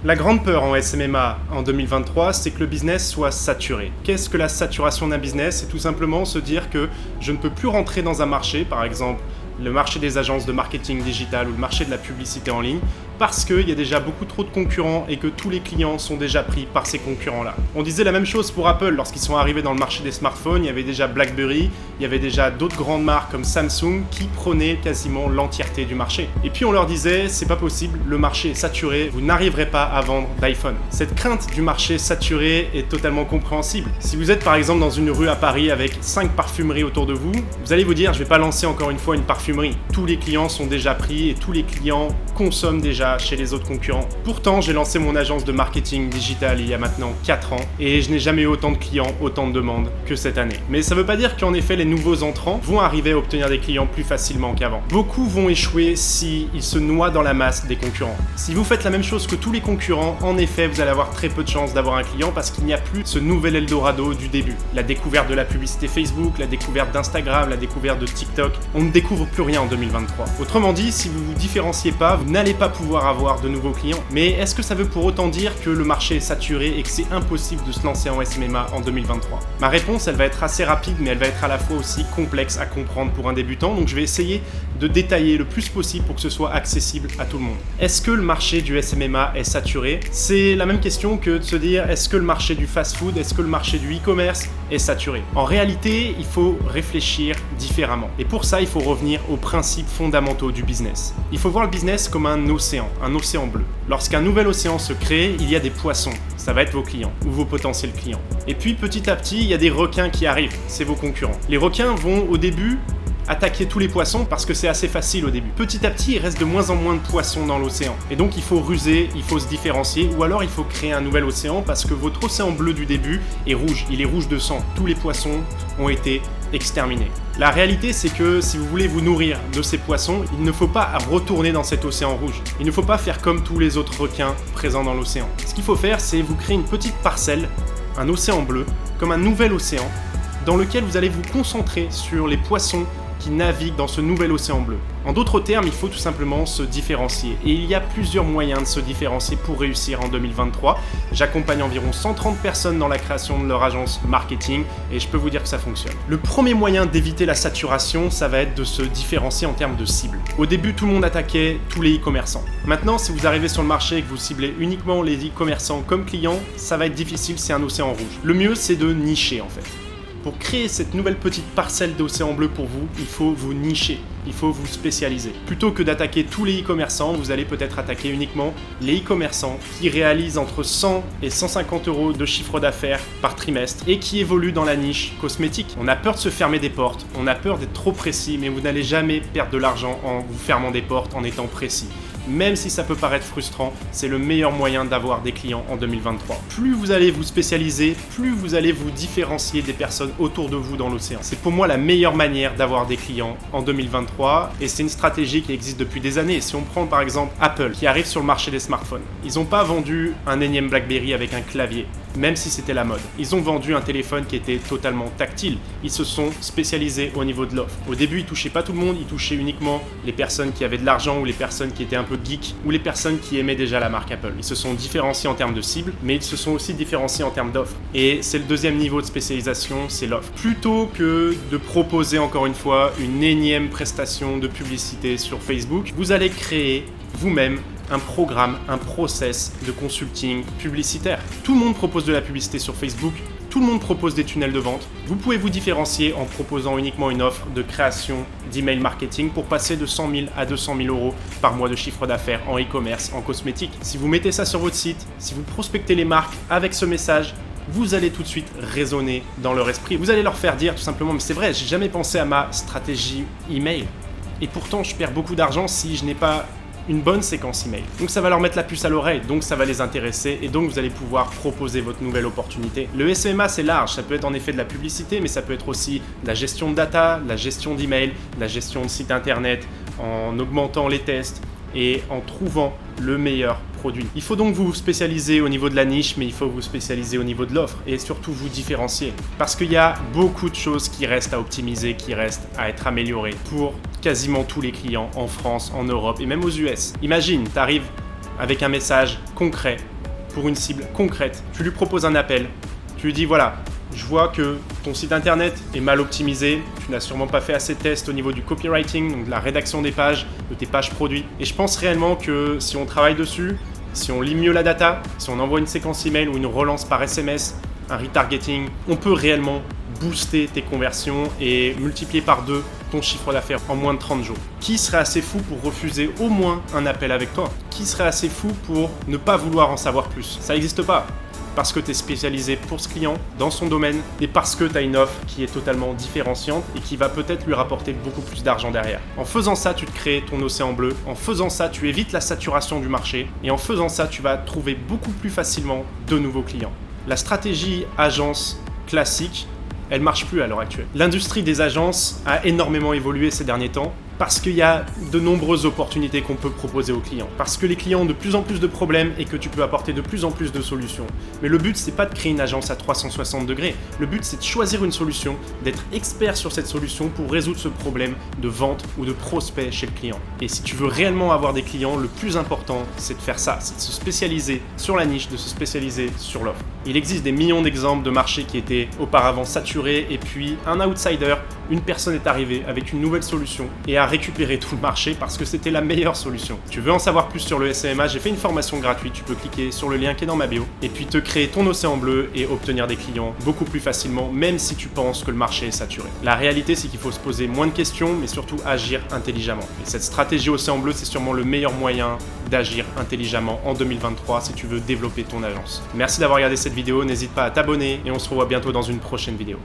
La grande peur en SMMA en 2023, c'est que le business soit saturé. Qu'est-ce que la saturation d'un business? C'est tout simplement se dire que je ne peux plus rentrer dans un marché, par exemple le marché des agences de marketing digital ou le marché de la publicité en ligne, parce qu'il y a déjà beaucoup trop de concurrents et que tous les clients sont déjà pris par ces concurrents-là. On disait la même chose pour Apple lorsqu'ils sont arrivés dans le marché des smartphones. Il y avait déjà BlackBerry, il y avait déjà d'autres grandes marques comme Samsung qui prenaient quasiment l'entièreté du marché. Et puis on leur disait, c'est pas possible, le marché est saturé, vous n'arriverez pas à vendre d'iPhone. Cette crainte du marché saturé est totalement compréhensible. Si vous êtes par exemple dans une rue à Paris avec 5 parfumeries autour de vous, vous allez vous dire, je vais pas lancer encore une fois une parfumerie. Tous les clients sont déjà pris et tous les clients consomment déjà chez les autres concurrents. Pourtant, j'ai lancé mon agence de marketing digital il y a maintenant 4 ans et je n'ai jamais eu autant de clients, autant de demandes que cette année. Mais ça ne veut pas dire qu'en effet les nouveaux entrants vont arriver à obtenir des clients plus facilement qu'avant. Beaucoup vont échouer s'ils se noient dans la masse des concurrents. Si vous faites la même chose que tous les concurrents, en effet, vous allez avoir très peu de chances d'avoir un client parce qu'il n'y a plus ce nouvel Eldorado du début. La découverte de la publicité Facebook, la découverte d'Instagram, la découverte de TikTok, on ne découvre plus rien en 2023. Autrement dit, si vous ne vous différenciez pas, vous n'allez pas pouvoir avoir de nouveaux clients. Mais est-ce que ça veut pour autant dire que le marché est saturé et que c'est impossible de se lancer en SMMA en 2023? Ma réponse, elle va être assez rapide, mais elle va être à la fois aussi complexe à comprendre pour un débutant, donc je vais essayer de détailler le plus possible pour que ce soit accessible à tout le monde. Est-ce que le marché du SMMA est saturé? C'est la même question que de se dire, est-ce que le marché du fast-food, est-ce que le marché du e-commerce est saturé? En réalité, il faut réfléchir différemment. Et pour ça, il faut revenir aux principes fondamentaux du business. Il faut voir le business comme un océan bleu. Lorsqu'un nouvel océan se crée, il y a des poissons, ça va être vos clients ou vos potentiels clients. Et puis petit à petit, il y a des requins qui arrivent, c'est vos concurrents. Les requins vont au début attaquer tous les poissons parce que c'est assez facile au début. Petit à petit, il reste de moins en moins de poissons dans l'océan. Et donc il faut ruser, il faut se différencier ou alors il faut créer un nouvel océan parce que votre océan bleu du début est rouge, il est rouge de sang. Tous les poissons ont été exterminés. La réalité, c'est que si vous voulez vous nourrir de ces poissons, il ne faut pas retourner dans cet océan rouge. Il ne faut pas faire comme tous les autres requins présents dans l'océan. Ce qu'il faut faire, c'est vous créer une petite parcelle, un océan bleu, comme un nouvel océan, dans lequel vous allez vous concentrer sur les poissons qui naviguent dans ce nouvel océan bleu. En d'autres termes, il faut tout simplement se différencier. Et il y a plusieurs moyens de se différencier pour réussir en 2023. J'accompagne environ 130 personnes dans la création de leur agence marketing et je peux vous dire que ça fonctionne. Le premier moyen d'éviter la saturation, ça va être de se différencier en termes de cible. Au début, tout le monde attaquait tous les e-commerçants. Maintenant, si vous arrivez sur le marché et que vous ciblez uniquement les e-commerçants comme clients, ça va être difficile, c'est un océan rouge. Le mieux, c'est de nicher en fait. Pour créer cette nouvelle petite parcelle d'océan bleu pour vous, il faut vous nicher, il faut vous spécialiser. Plutôt que d'attaquer tous les e-commerçants, vous allez peut-être attaquer uniquement les e-commerçants qui réalisent entre 100 et 150 euros de chiffre d'affaires par trimestre et qui évoluent dans la niche cosmétique. On a peur de se fermer des portes, on a peur d'être trop précis, mais vous n'allez jamais perdre de l'argent en vous fermant des portes, en étant précis. Même si ça peut paraître frustrant, c'est le meilleur moyen d'avoir des clients en 2023. Plus vous allez vous spécialiser, plus vous allez vous différencier des personnes autour de vous dans l'océan. C'est pour moi la meilleure manière d'avoir des clients en 2023 et c'est une stratégie qui existe depuis des années. Si on prend par exemple Apple qui arrive sur le marché des smartphones, ils n'ont pas vendu un énième BlackBerry avec un clavier, même si c'était la mode. Ils ont vendu un téléphone qui était totalement tactile. Ils se sont spécialisés au niveau de l'offre. Au début, ils touchaient pas tout le monde, ils touchaient uniquement les personnes qui avaient de l'argent ou les personnes qui étaient un peu geeks ou les personnes qui aimaient déjà la marque Apple. Ils se sont différenciés en termes de cible, mais ils se sont aussi différenciés en termes d'offre. Et c'est le deuxième niveau de spécialisation, c'est l'offre. Plutôt que de proposer encore une fois une énième prestation de publicité sur Facebook, vous allez créer vous-même un programme, un process de consulting publicitaire. Tout le monde propose de la publicité sur Facebook, tout le monde propose des tunnels de vente. Vous pouvez vous différencier en proposant uniquement une offre de création d'email marketing pour passer de 100 000 à 200 000 euros par mois de chiffre d'affaires en e-commerce, en cosmétique. Si vous mettez ça sur votre site, si vous prospectez les marques avec ce message, vous allez tout de suite résonner dans leur esprit. Vous allez leur faire dire tout simplement, mais c'est vrai, j'ai jamais pensé à ma stratégie email. Et pourtant, je perds beaucoup d'argent si je n'ai pas une bonne séquence email. Donc ça va leur mettre la puce à l'oreille, donc ça va les intéresser et donc vous allez pouvoir proposer votre nouvelle opportunité. Le SMMA c'est large, ça peut être en effet de la publicité, mais ça peut être aussi de la gestion de data, de la gestion d'email, de la gestion de site internet, en augmentant les tests et en trouvant le meilleur produit. Il faut donc vous spécialiser au niveau de la niche, mais il faut vous spécialiser au niveau de l'offre et surtout vous différencier. Parce qu'il y a beaucoup de choses qui restent à optimiser, qui restent à être améliorées pour quasiment tous les clients en France, en Europe et même aux US. Imagine, tu arrives avec un message concret pour une cible concrète. Tu lui proposes un appel, tu lui dis voilà, je vois que ton site internet est mal optimisé, tu n'as sûrement pas fait assez de tests au niveau du copywriting, donc de la rédaction des pages, de tes pages produits. Et je pense réellement que si on travaille dessus, si on lit mieux la data, si on envoie une séquence email ou une relance par SMS, un retargeting, on peut réellement booster tes conversions et multiplier par 2 ton chiffre d'affaires en moins de 30 jours. Qui serait assez fou pour refuser au moins un appel avec toi? Qui serait assez fou pour ne pas vouloir en savoir plus? Ça n'existe pas. Parce que tu es spécialisé pour ce client, dans son domaine, et parce que tu as une offre qui est totalement différenciante et qui va peut-être lui rapporter beaucoup plus d'argent derrière. En faisant ça, tu te crées ton océan bleu. En faisant ça, tu évites la saturation du marché. Et en faisant ça, tu vas trouver beaucoup plus facilement de nouveaux clients. La stratégie agence classique, elle marche plus à l'heure actuelle. L'industrie des agences a énormément évolué ces derniers temps parce qu'il y a de nombreuses opportunités qu'on peut proposer aux clients. Parce que les clients ont de plus en plus de problèmes et que tu peux apporter de plus en plus de solutions. Mais le but, c'est pas de créer une agence à 360 degrés. Le but, c'est de choisir une solution, d'être expert sur cette solution pour résoudre ce problème de vente ou de prospect chez le client. Et si tu veux réellement avoir des clients, le plus important, c'est de faire ça. C'est de se spécialiser sur la niche, de se spécialiser sur l'offre. Il existe des millions d'exemples de marchés qui étaient auparavant saturés et puis un outsider, une personne est arrivée avec une nouvelle solution et a récupéré tout le marché parce que c'était la meilleure solution. Tu veux en savoir plus sur le SEMA, j'ai fait une formation gratuite, tu peux cliquer sur le lien qui est dans ma bio et puis te créer ton océan bleu et obtenir des clients beaucoup plus facilement, même si tu penses que le marché est saturé. La réalité, c'est qu'il faut se poser moins de questions, mais surtout agir intelligemment. Et cette stratégie océan bleu, c'est sûrement le meilleur moyen d'agir intelligemment en 2023 si tu veux développer ton agence. Merci d'avoir regardé cette vidéo, n'hésite pas à t'abonner et on se revoit bientôt dans une prochaine vidéo.